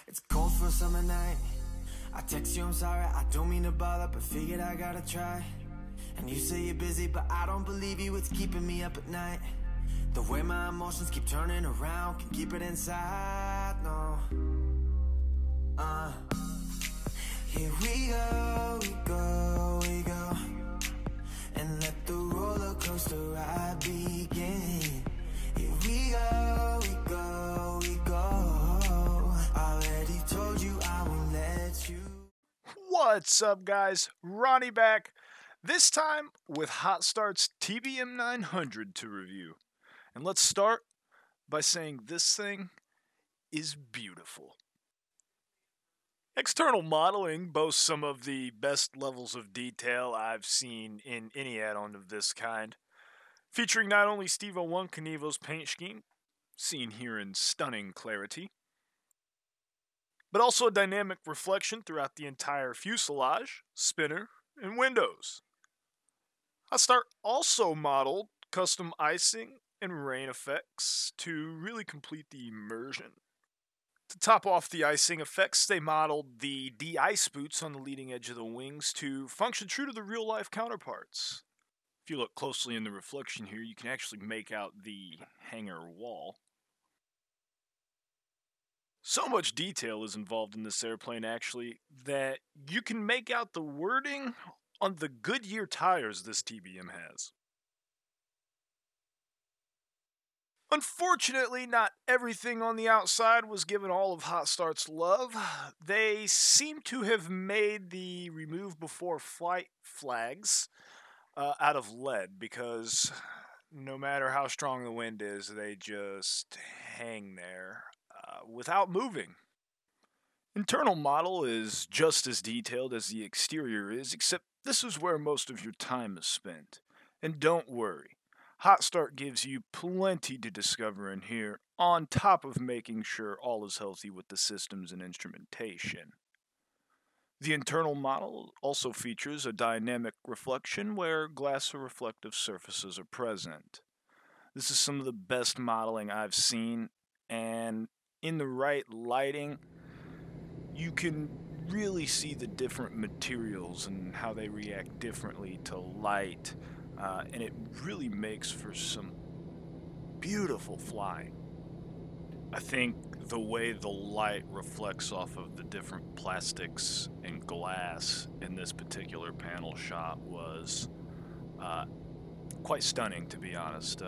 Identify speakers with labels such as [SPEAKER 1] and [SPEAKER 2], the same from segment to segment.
[SPEAKER 1] It's cold for a summer night. I text you, I'm sorry, I don't mean to bother, but figured I gotta try. And you say you're busy, but I don't believe you, it's keeping me up at night. The way my emotions keep turning around, can keep it inside, no. Here we go, we go, we go. And let the roller coaster ride begin. Here we go, we go, we go. Already told you I won't let you.
[SPEAKER 2] What's up, guys? Ronnie back. This time with Hot Start's TBM 900 to review. And let's start by saying this thing is beautiful. External modeling boasts some of the best levels of detail I've seen in any add-on of this kind, featuring not only Steve01 Knievel's paint scheme, seen here in stunning clarity, but also a dynamic reflection throughout the entire fuselage, spinner, and windows. Hot Start also modeled custom icing and rain effects to really complete the immersion. To top off the icing effects, they modeled the de-ice boots on the leading edge of the wings to function true to the real-life counterparts. If you look closely in the reflection here, you can actually make out the hangar wall. So much detail is involved in this airplane, actually, that you can make out the wording on the Goodyear tires this TBM has. Unfortunately, not everything on the outside was given all of Hot Start's love. They seem to have made the remove before flight flags out of lead, because no matter how strong the wind is, they just hang there without moving. Internal model is just as detailed as the exterior is, except this is where most of your time is spent. And don't worry, Hot Start gives you plenty to discover in here, on top of making sure all is healthy with the systems and instrumentation. The internal model also features a dynamic reflection where glass or reflective surfaces are present. This is some of the best modeling I've seen, and in the right lighting, you can really see the different materials and how they react differently to light. And it really makes for some beautiful flying. I think the way the light reflects off of the different plastics and glass in this particular panel shot was quite stunning, to be honest.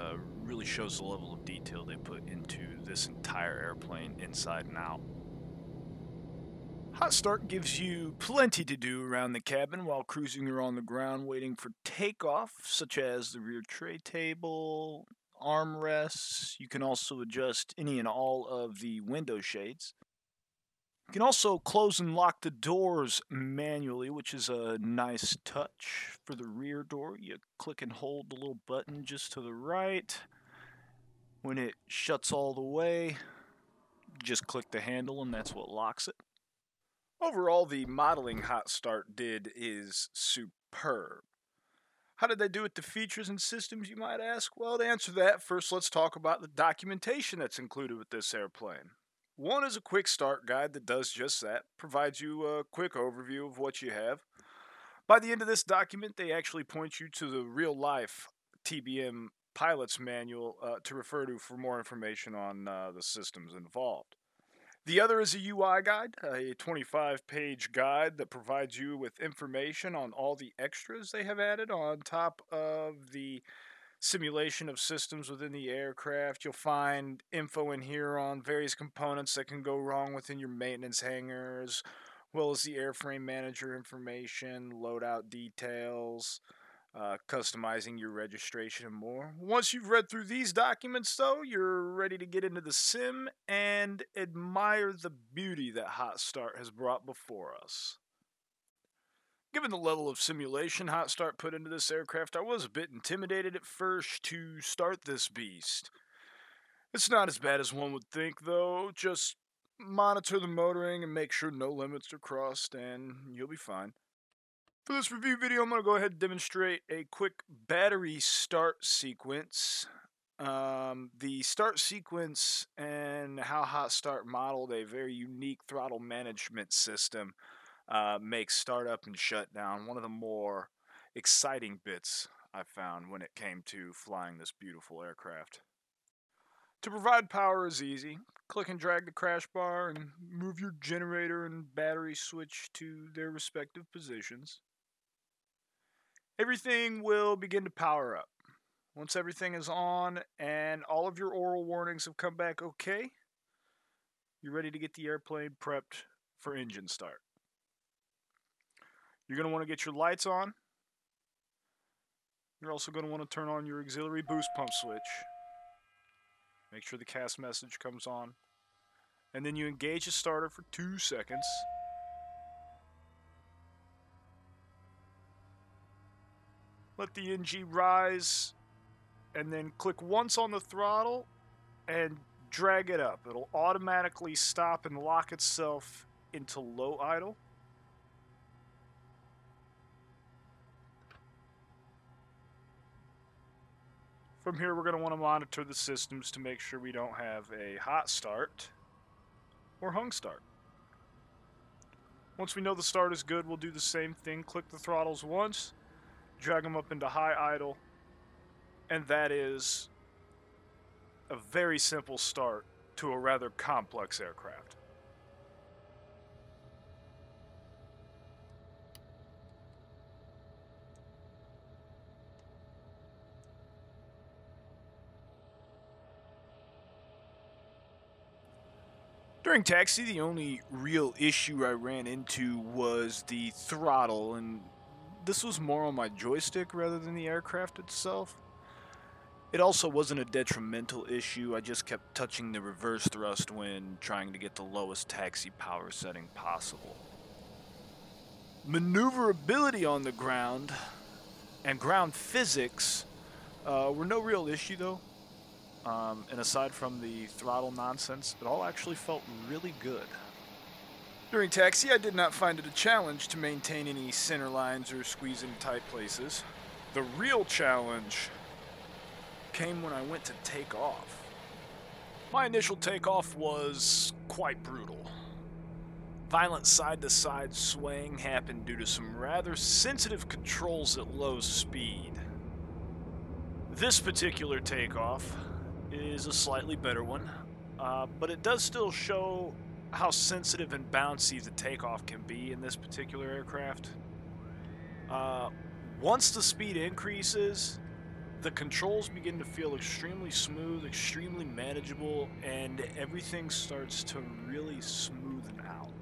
[SPEAKER 2] Really shows the level of detail they put into this entire airplane inside and out. Hot Start gives you plenty to do around the cabin while cruising or on the ground waiting for takeoff, such as the rear tray table, armrests. You can also adjust any and all of the window shades. You can also close and lock the doors manually, which is a nice touch. For the rear door, you click and hold the little button just to the right. When it shuts all the way, just click the handle and that's what locks it. Overall, the modeling Hot Start did is superb. How did they do with the features and systems, you might ask? Well, to answer that, first let's talk about the documentation that's included with this airplane. One is a quick start guide that does just that, provides you a quick overview of what you have. By the end of this document, they actually point you to the real-life TBM pilot's manual to refer to for more information on the systems involved. The other is a UI guide, a 25-page guide that provides you with information on all the extras they have added on top of the simulation of systems within the aircraft. You'll find info in here on various components that can go wrong within your maintenance hangars, as well as the airframe manager information, loadout details, customizing your registration and more. Once you've read through these documents, though, you're ready to get into the sim and admire the beauty that Hot Start has brought before us. Given the level of simulation Hot Start put into this aircraft, I was a bit intimidated at first to start this beast. It's not as bad as one would think, though. Just monitor the motoring and make sure no limits are crossed, and you'll be fine. For this review video, I'm going to go ahead and demonstrate a quick battery start sequence. The start sequence and how Hot Start modeled a very unique throttle management system makes startup and shutdown one of the more exciting bits I found when it came to flying this beautiful aircraft. To provide power is easy. Click and drag the crash bar and move your generator and battery switch to their respective positions. Everything will begin to power up. Once everything is on and all of your oral warnings have come back okay, you're ready to get the airplane prepped for engine start. You're going to want to get your lights on. You're also going to want to turn on your auxiliary boost pump switch. Make sure the CAS message comes on. And then you engage the starter for 2 seconds. Let the NG rise, and then click once on the throttle and drag it up. It'll automatically stop and lock itself into low idle. From here, we're going to want to monitor the systems to make sure we don't have a hot start or hung start. Once we know the start is good, we'll do the same thing. Click the throttles once, drag them up into high idle, and that is a very simple start to a rather complex aircraft. During taxi, the only real issue I ran into was the throttle, and this was more on my joystick rather than the aircraft itself. It also wasn't a detrimental issue, I just kept touching the reverse thrust when trying to get the lowest taxi power setting possible. Maneuverability on the ground and ground physics were no real issue though. And aside from the throttle nonsense, it all actually felt really good. During taxi, I did not find it a challenge to maintain any center lines or squeeze in tight places. The real challenge came when I went to take off. My initial takeoff was quite brutal. Violent side-to-side swaying happened due to some rather sensitive controls at low speed. This particular takeoff is a slightly better one, but it does still show how sensitive and bouncy the takeoff can be in this particular aircraft. Once the speed increases, the controls begin to feel extremely smooth, extremely manageable, and everything starts to really smoothen out.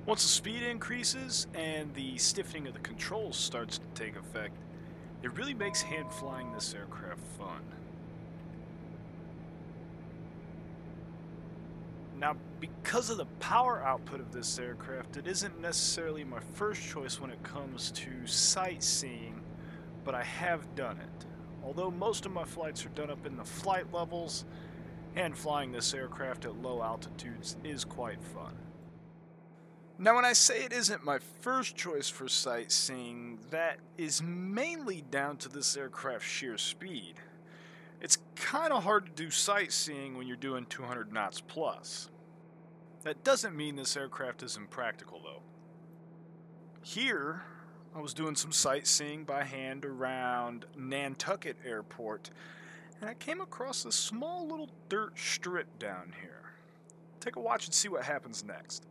[SPEAKER 2] Once the speed increases and the stiffening of the controls starts to take effect, it really makes hand flying this aircraft fun. Now, because of the power output of this aircraft, it isn't necessarily my first choice when it comes to sightseeing, but I have done it. Although most of my flights are done up in the flight levels, hand flying this aircraft at low altitudes is quite fun. Now, when I say it isn't my first choice for sightseeing, that is mainly down to this aircraft's sheer speed. It's kind of hard to do sightseeing when you're doing 200 knots plus. That doesn't mean this aircraft is impractical though. Here, I was doing some sightseeing by hand around Nantucket Airport, and I came across a small little dirt strip down here. Take a watch and see what happens next.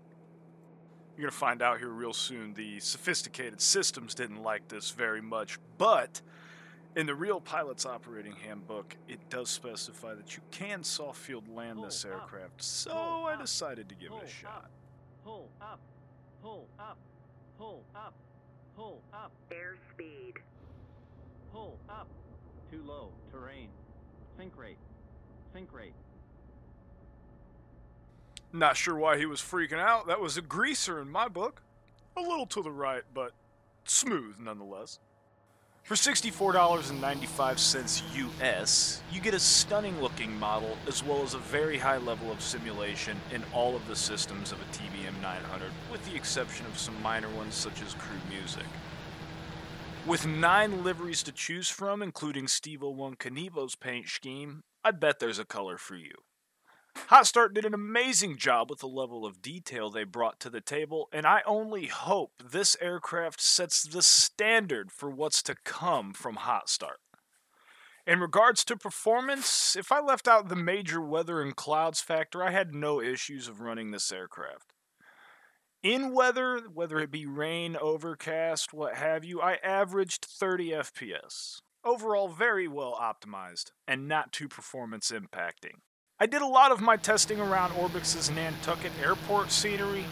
[SPEAKER 2] You're going to find out here real soon the sophisticated systems didn't like this very much, but in the Real Pilot's Operating Handbook, it does specify that you can soft field land this aircraft, so I decided to give it a shot.
[SPEAKER 3] Pull up, pull up, pull up, pull up.
[SPEAKER 4] Airspeed.
[SPEAKER 3] Pull up. Too low, terrain. Sink rate, sink rate.
[SPEAKER 2] Not sure why he was freaking out. That was a greaser in my book. A little to the right, but smooth nonetheless. For $64.95 US, you get a stunning looking model as well as a very high level of simulation in all of the systems of a TBM 900, with the exception of some minor ones such as crew music. With 9 liveries to choose from, including Steve-01 Knievo's paint scheme, I bet there's a color for you. Hot Start did an amazing job with the level of detail they brought to the table, and I only hope this aircraft sets the standard for what's to come from Hot Start. In regards to performance, if I left out the major weather and clouds factor, I had no issues of running this aircraft. In weather, whether it be rain, overcast, what have you, I averaged 30 FPS. Overall, very well optimized, and not too performance impacting. I did a lot of my testing around Orbx's Nantucket airport scenery,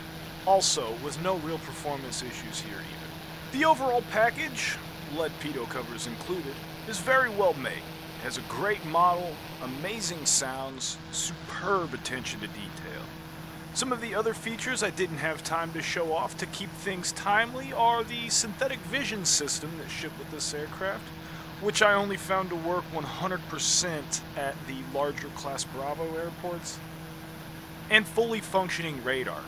[SPEAKER 2] also with no real performance issues here either. The overall package, lead pitot covers included, is very well made. It has a great model, amazing sounds, superb attention to detail. Some of the other features I didn't have time to show off to keep things timely are the synthetic vision system that shipped with this aircraft, which I only found to work 100% at the larger Class Bravo airports, and fully functioning radar.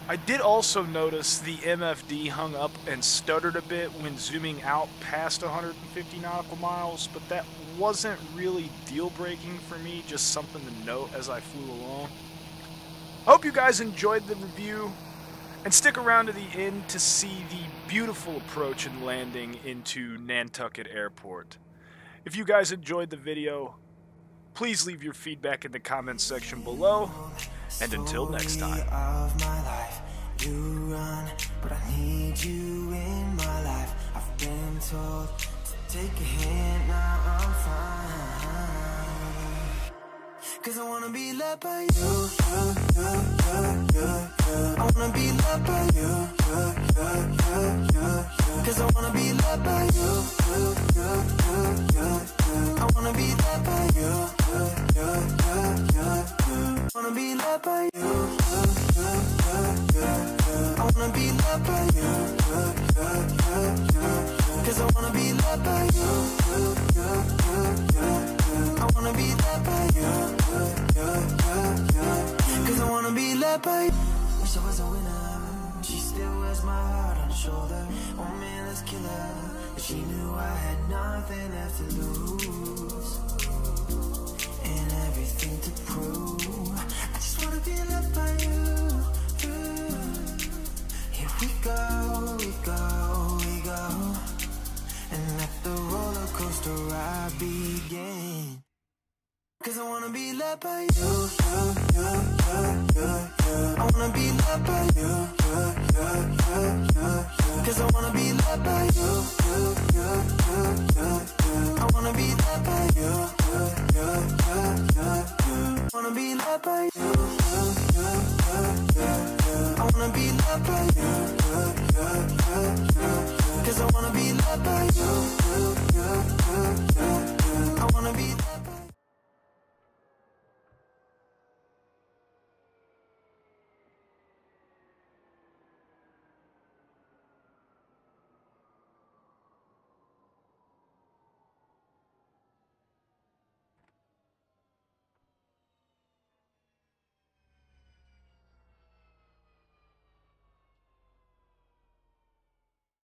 [SPEAKER 2] I did also notice the MFD hung up and stuttered a bit when zooming out past 150 nautical miles, but that wasn't really deal-breaking for me, just something to note as I flew along. I hope you guys enjoyed the review, and stick around to the end to see the beautiful approach and landing into Nantucket Airport. If you guys enjoyed the video, please leave your feedback in the comments section below, and until next time.
[SPEAKER 1] You run, but I need you in my life. I've been told to take a hint, now I'm fine. 'Cause I wanna be loved by you. I wanna be loved by you. 'Cause I wanna be loved by you. I wanna be loved by you. I wanna be loved by you. I wanna be loved by you. 'Cause I wanna be loved by you. I wanna be loved by you. 'Cause I wanna be loved by you. Wish I was a winner. She still wears my heart on her shoulder. Oh man, let's kill her. But she knew I had nothing left to lose and everything to prove. I just wanna be loved by you. Here we go, and let the roller coaster ride begin. 'Cause I wanna be loved by you. I wanna be loved by you. 'Cause I wanna be loved by you. I wanna be loved by you. I wanna be loved by you. I wanna be loved by you. 'Cause I wanna be loved by you.